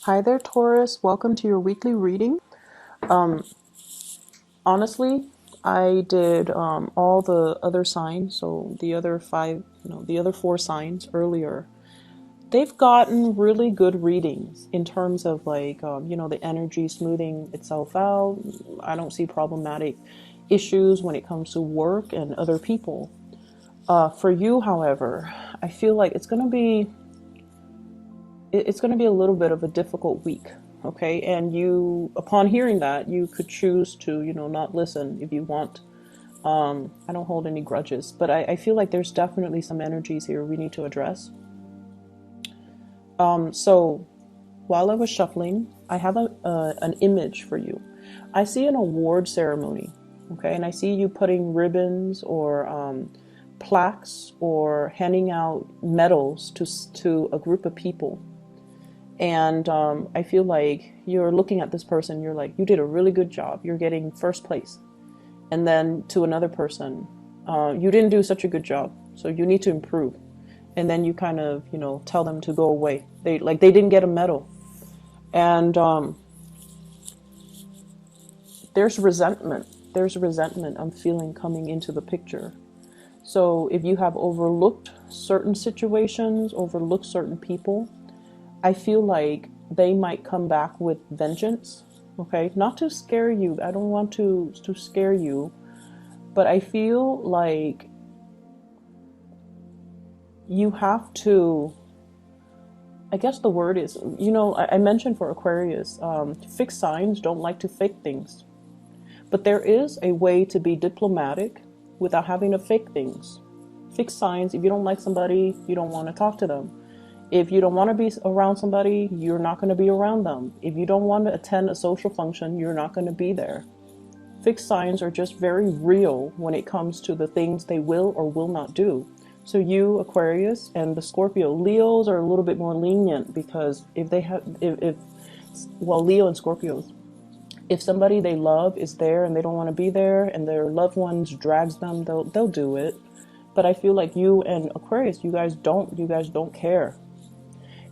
Hi there, Taurus. Welcome to your weekly reading. Um, Honestly, I did all the other signs, so the other five, the other four signs earlier. They've gotten really good readings in terms of the energy smoothing itself out. I don't see problematic issues when it comes to work and other people. For you, however, I feel like it's going to be a little bit of a difficult week. Okay, and you, upon hearing that, you could choose to not listen if you want. I don't hold any grudges, but I feel like there's definitely some energies here we need to address. So while I was shuffling, I have an image for you. I see an award ceremony. Okay, and I see you putting ribbons or plaques or handing out medals to a group of people. And I feel like you're looking at this person, you're like, you did a really good job, you're getting first place. And then to another person, you didn't do such a good job, so you need to improve. And then you kind of tell them to go away. They didn't get a medal. And there's resentment I'm feeling coming into the picture. So if you have overlooked certain situations, overlooked certain people, I feel like they might come back with vengeance. Okay, not to scare you. I don't want to scare you, but I feel like you have to. I guess the word is, I mentioned for Aquarius, fixed signs don't like to fake things, but there is a way to be diplomatic without having to fake things. Fixed signs. If you don't like somebody, you don't want to talk to them. If you don't want to be around somebody, you're not going to be around them. If you don't want to attend a social function, you're not going to be there. Fixed signs are just very real when it comes to the things they will or will not do. So you, Aquarius, and the Scorpio, Leos are a little bit more lenient because if they have, if well, Leo and Scorpios, if somebody they love is there and they don't want to be there and their loved ones drags them, they'll do it. But I feel like you and Aquarius, you guys don't care.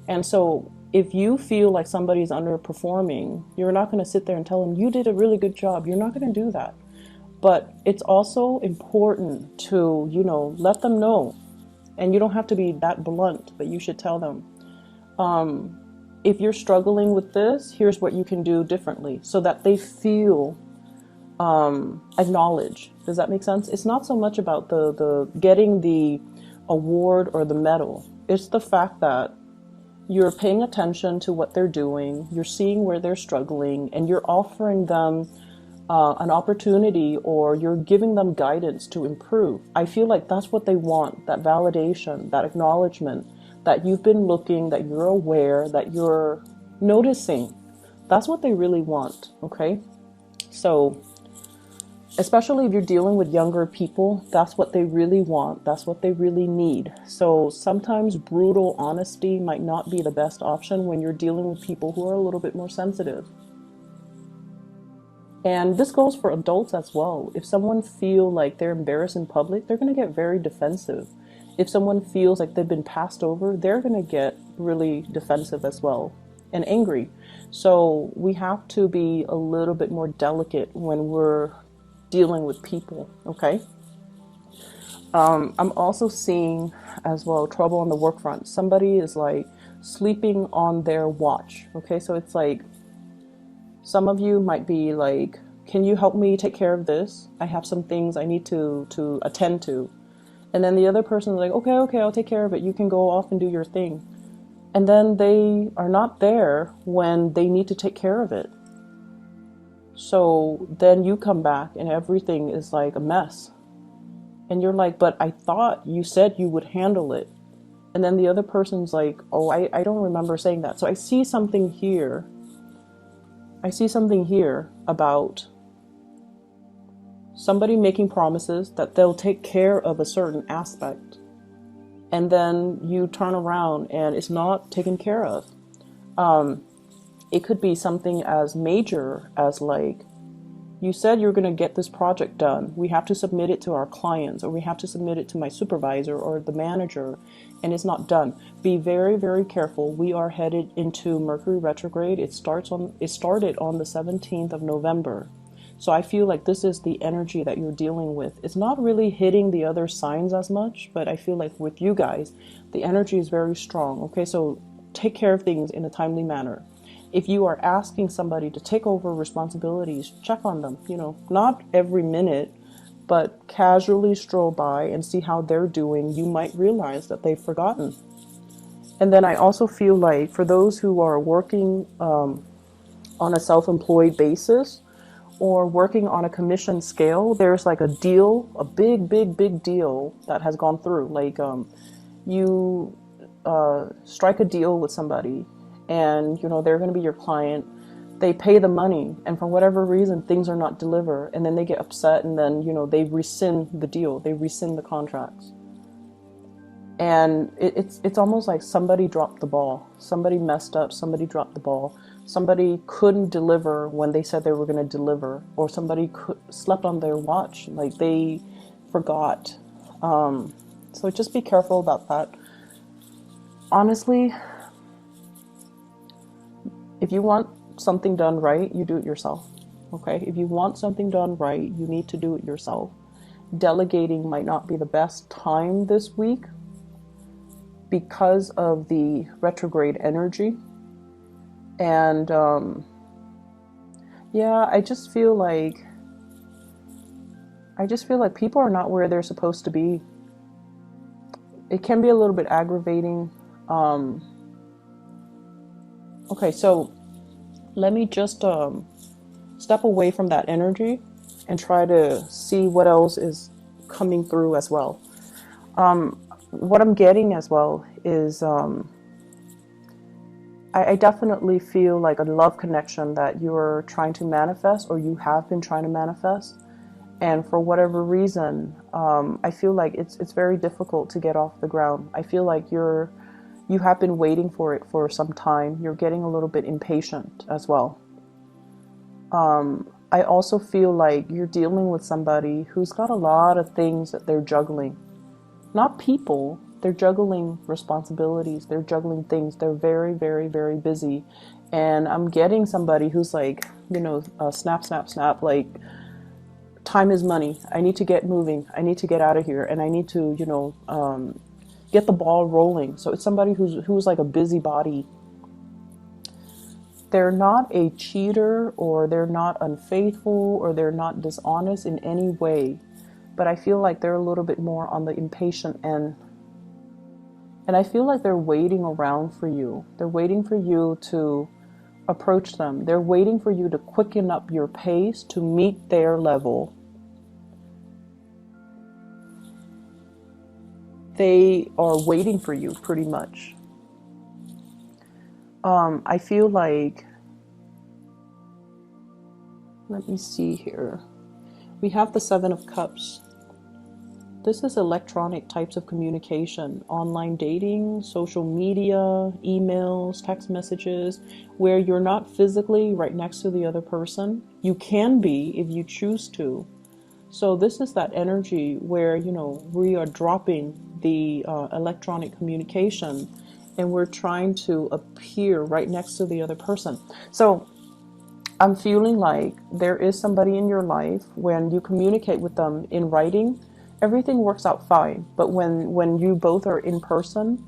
And so if you feel like somebody's underperforming, you're not going to sit there and tell them, you did a really good job. You're not going to do that. But it's also important to, let them know. And you don't have to be that blunt, but you should tell them, if you're struggling with this, here's what you can do differently so that they feel acknowledged. Does that make sense? It's not so much about the getting the award or the medal. It's the fact that you're paying attention to what they're doing, you're seeing where they're struggling, and you're offering them an opportunity, or you're giving them guidance to improve. I feel like that's what they want, that validation, that acknowledgement, that you've been looking, that you're aware, that you're noticing. That's what they really want, okay? So especially if you're dealing with younger people, that's what they really want. That's what they really need. So sometimes brutal honesty might not be the best option when you're dealing with people who are a little bit more sensitive. And this goes for adults as well. If someone feels like they're embarrassed in public, they're going to get very defensive. If someone feels like they've been passed over, they're going to get really defensive as well and angry. So we have to be a little bit more delicate when we're dealing with people, okay? I'm also seeing as well trouble on the work front. Somebody is like sleeping on their watch, okay? So it's like some of you might be like, can you help me take care of this? I have some things I need to attend to. And then the other person is like, okay, I'll take care of it. You can go off and do your thing. And then they are not there when they need to take care of it. So then you come back and everything is like a mess. And you're like, but I thought you said you would handle it. And then the other person's like, oh, I don't remember saying that. So I see something here. I see something here about somebody making promises that they'll take care of a certain aspect. And then you turn around and it's not taken care of. It could be something as major as like, you said you're going to get this project done. We have to submit it to our clients, or we have to submit it to my supervisor or the manager. and it's not done. Be very, very careful. We are headed into Mercury retrograde. It started on the 17th of November. So I feel like this is the energy that you're dealing with. It's not really hitting the other signs as much, but I feel like with you guys, the energy is very strong. Okay, so take care of things in a timely manner. If you are asking somebody to take over responsibilities, check on them. You know, not every minute, but casually stroll by and see how they're doing. You might realize that they've forgotten. And then I also feel like for those who are working on a self-employed basis, or working on a commission scale, there's like a deal, a big, big, big deal that has gone through. Like you strike a deal with somebody and, you know, they're going to be your client. They pay the money and for whatever reason, things are not delivered. And then they get upset and then, you know, they rescind the deal. They rescind the contracts. And it's almost like somebody dropped the ball. Somebody messed up. Somebody dropped the ball. Somebody couldn't deliver when they said they were going to deliver, or somebody slept on their watch, like they forgot. So just be careful about that. Honestly, if you want something done right, you do it yourself. Okay? If you want something done right, you need to do it yourself. Delegating might not be the best time this week because of the retrograde energy. And yeah, I just feel like people are not where they're supposed to be. It can be a little bit aggravating. Okay, so let me just step away from that energy and try to see what else is coming through as well. What I'm getting as well is I definitely feel like a love connection that you're trying to manifest, or you have been trying to manifest. And for whatever reason, I feel like it's very difficult to get off the ground. I feel like you have been waiting for it for some time. You're getting a little bit impatient as well. I also feel like you're dealing with somebody who's got a lot of things that they're juggling. Not people. They're juggling responsibilities. They're juggling things. They're very, very, very busy. And I'm getting somebody who's like, you know, snap, snap, snap. Like, time is money. I need to get moving. I need to get out of here. And I need to, you know, get the ball rolling. So it's somebody who's like a busybody. They're not a cheater, or they're not unfaithful, or they're not dishonest in any way. But I feel like they're a little bit more on the impatient end. And I feel like they're waiting around for you. They're waiting for you to approach them. They're waiting for you to quicken up your pace to meet their level. They are waiting for you pretty much. I feel like, let me see here. We have the Seven of Cups. This is electronic types of communication, online dating, social media, emails, text messages, where you're not physically right next to the other person. You can be if you choose to. So this is that energy where, you know, we are dropping the electronic communication and we're trying to appear right next to the other person. So I'm feeling like there is somebody in your life, when you communicate with them in writing, everything works out fine. But when you both are in person,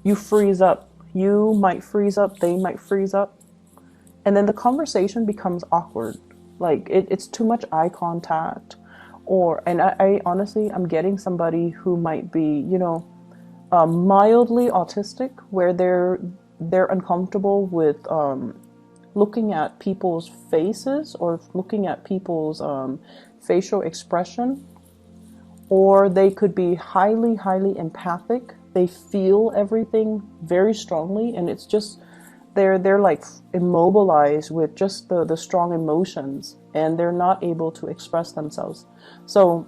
you freeze up. You might freeze up, they might freeze up. And then the conversation becomes awkward. Like it's too much eye contact. And I honestly, I'm getting somebody who might be, you know, mildly autistic, where they're uncomfortable with looking at people's faces or looking at people's facial expression. Or they could be highly, highly empathic. They feel everything very strongly, and it's just they're like immobilized with just the strong emotions, and they're not able to express themselves. So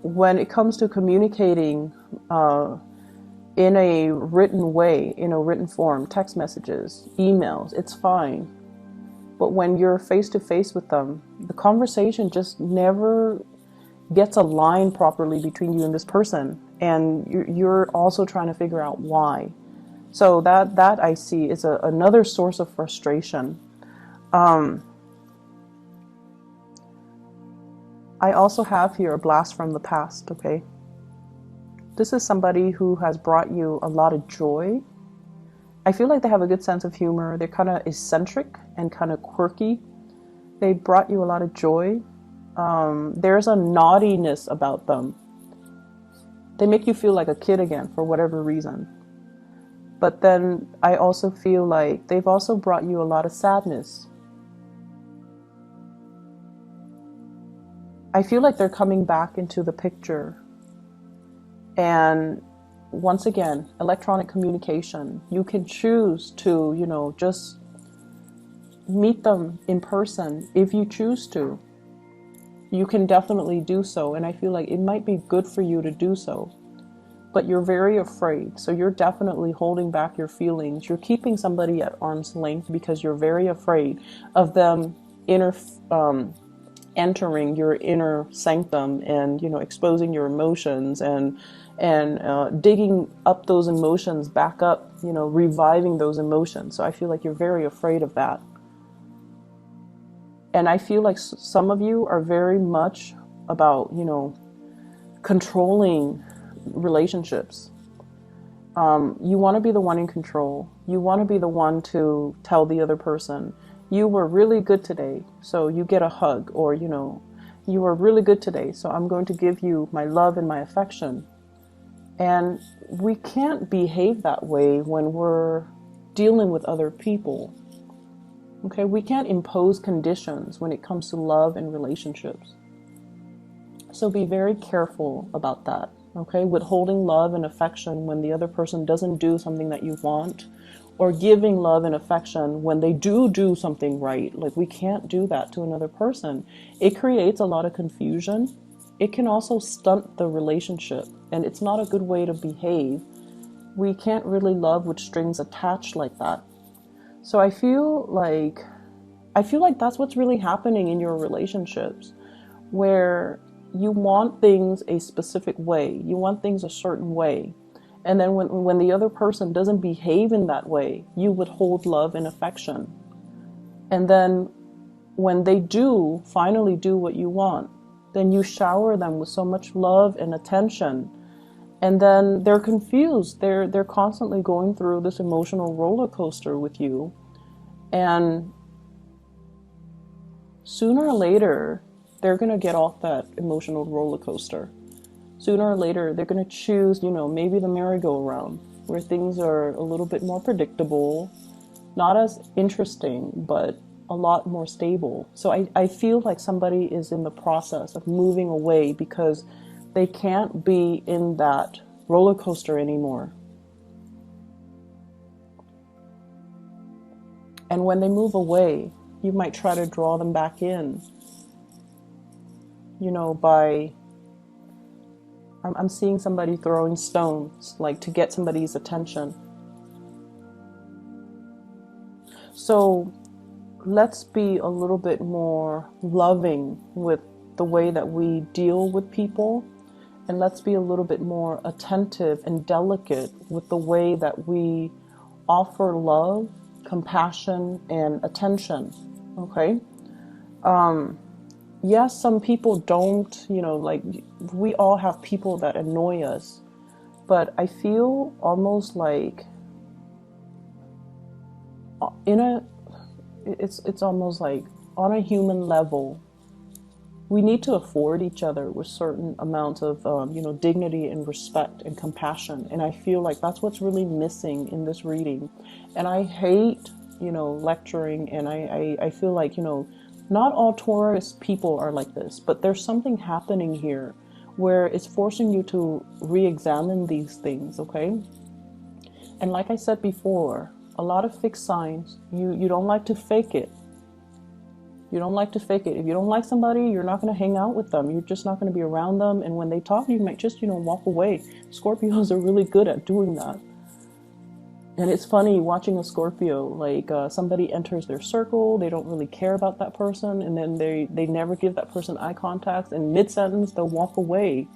when it comes to communicating in a written way, in a written form, text messages, emails, it's fine. But when you're face to face with them, the conversation just never gets aligned properly between you and this person. and you're also trying to figure out why. So that I see is another source of frustration. I also have here a blast from the past, okay? This is somebody who has brought you a lot of joy. I feel like they have a good sense of humor. They're kind of eccentric and kind of quirky. They brought you a lot of joy. There's a naughtiness about them. They make you feel like a kid again for whatever reason. But then I also feel like they've also brought you a lot of sadness. I feel like they're coming back into the picture. And once again, electronic communication. You can choose to, just meet them in person if you choose to. You can definitely do so. And I feel like it might be good for you to do so. But you're very afraid. So you're definitely holding back your feelings. You're keeping somebody at arm's length because you're very afraid of them entering your inner sanctum and, exposing your emotions and digging up those emotions back up, reviving those emotions. So I feel like you're very afraid of that. And I feel like some of you are very much about, controlling relationships. You want to be the one in control. You want to be the one to tell the other person, you were really good today, so you get a hug, or, you were really good today, so I'm going to give you my love and my affection. And we can't behave that way when we're dealing with other people. Okay, we can't impose conditions when it comes to love and relationships. So be very careful about that. Okay, withholding love and affection when the other person doesn't do something that you want, or giving love and affection when they do something right. Like, we can't do that to another person. It creates a lot of confusion. It can also stunt the relationship, and it's not a good way to behave. We can't really love with strings attached like that. So I feel like that's what's really happening in your relationships, where you want things a specific way. You want things a certain way. And then when the other person doesn't behave in that way, you withhold love and affection. And then when they do finally do what you want, then you shower them with so much love and attention. And then they're confused. They're constantly going through this emotional roller coaster with you. And sooner or later, they're going to get off that emotional roller coaster. Sooner or later, they're going to choose, maybe the merry-go-round, where things are a little bit more predictable, not as interesting, but a lot more stable. So I feel like somebody is in the process of moving away because they can't be in that roller coaster anymore. And when they move away, you might try to draw them back in, by... I'm seeing somebody throwing stones, like to get somebody's attention. So let's be a little bit more loving with the way that we deal with people. And let's be a little bit more attentive and delicate with the way that we offer love, compassion, and attention. Okay? Yes, some people don't, we all have people that annoy us, but I feel almost like it's almost like on a human level, we need to afford each other with certain amounts of, dignity and respect and compassion. And I feel like that's what's really missing in this reading. And I hate, lecturing, and I feel like, not all Taurus people are like this, but there's something happening here where it's forcing you to re-examine these things, okay? And like I said before, a lot of fixed signs, you don't like to fake it. You don't like to fake it. If you don't like somebody, you're not going to hang out with them. You're just not going to be around them. And when they talk, you might just, walk away. Scorpios are really good at doing that. And it's funny watching a Scorpio, like somebody enters their circle, they don't really care about that person, and then they never give that person eye contact, and mid-sentence they'll walk away.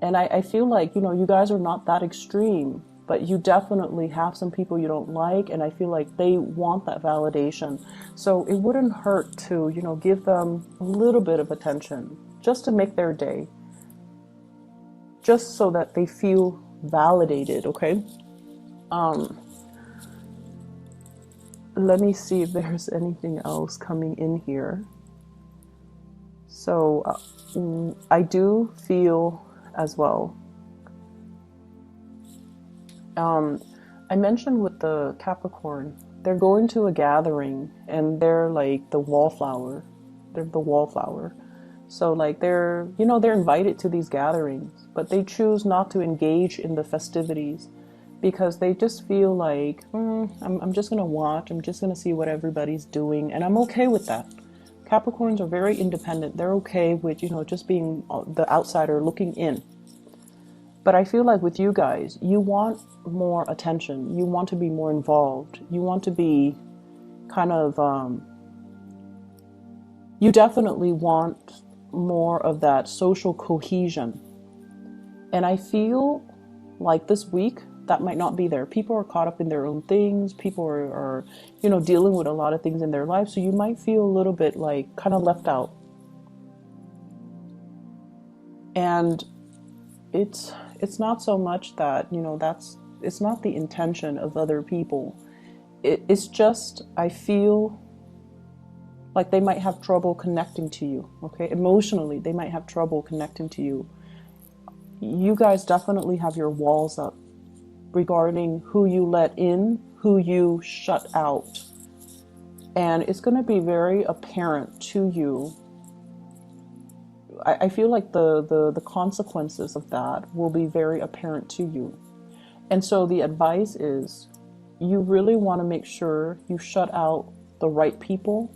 And I feel like, you know, you guys are not that extreme, but you definitely have some people you don't like, and I feel like they want that validation. So it wouldn't hurt to, you know, give them a little bit of attention just to make their day, just so that they feel validated, okay? Let me see if there's anything else coming in here. So I do feel as well. I mentioned with the Capricorn, they're going to a gathering and they're like the wallflower. They're the wallflower. So like they're, you know, they're invited to these gatherings, but they choose not to engage in the festivities because they just feel like, I'm just going to watch. I'm just going to see what everybody's doing. And I'm okay with that. Capricorns are very independent. They're okay with, you know, just being the outsider looking in. But I feel like with you guys, you want more attention. You want to be more involved. You want to be kind of, you definitely want more of that social cohesion. And I feel like this week, that might not be there. People are caught up in their own things. People are, you know, dealing with a lot of things in their life. So you might feel a little bit like kind of left out. And it's not so much that, you know, it's not the intention of other people. It's just, I feel like they might have trouble connecting to you, okay? Emotionally, they might have trouble connecting to you. You guys definitely have your walls up regarding who you let in, who you shut out. And it's going to be very apparent to you. I feel like the consequences of that will be very apparent to you. And so the advice is, you really want to make sure you shut out the right people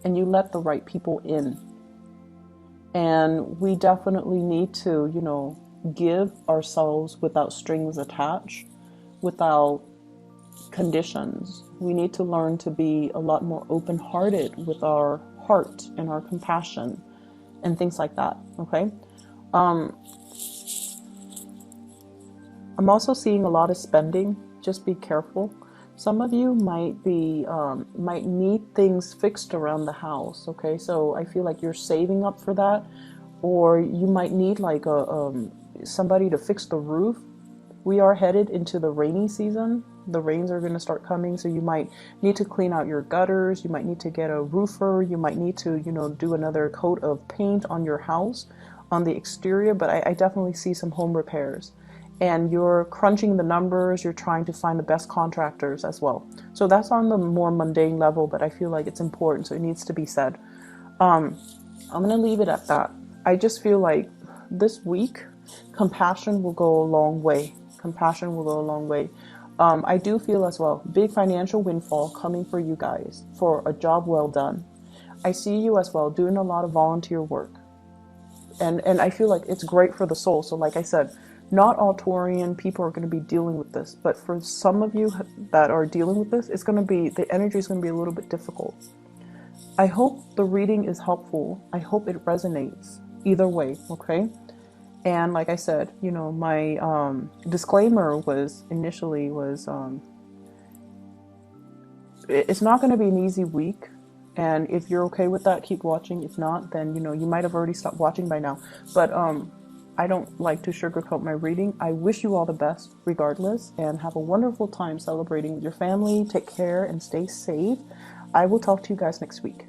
and you let the right people in. And we definitely need to, you know, give ourselves without strings attached, without conditions. We need to learn to be a lot more open-hearted with our heart and our compassion and things like that, okay? I'm also seeing a lot of spending. Just be careful. Some of you might need things fixed around the house, okay? So I feel like you're saving up for that, or you might need like somebody to fix the roof. We are headed into the rainy season. The rains are going to start coming, so you might need to clean out your gutters. You might need to get a roofer. You might need to, you know, do another coat of paint on your house, on the exterior. But I definitely see some home repairs. And you're crunching the numbers. You're trying to find the best contractors as well. So that's on the more mundane level, but I feel like it's important, so it needs to be said. I'm going to leave it at that. I just feel like this week, compassion will go a long way. Compassion will go a long way. I do feel as well, big financial windfall coming for you guys for a job well done. I see you as well doing a lot of volunteer work. And I feel like it's great for the soul. So like I said, not all Taurian people are going to be dealing with this. But for some of you that are dealing with this, it's going to be, the energy is going to be a little bit difficult. I hope the reading is helpful. I hope it resonates either way, okay? And like I said, you know, my disclaimer was initially it's not going to be an easy week. And if you're okay with that, keep watching. If not, then, you know, you might have already stopped watching by now. But I don't like to sugarcoat my reading. I wish you all the best regardless, and have a wonderful time celebrating with your family. Take care and stay safe. I will talk to you guys next week.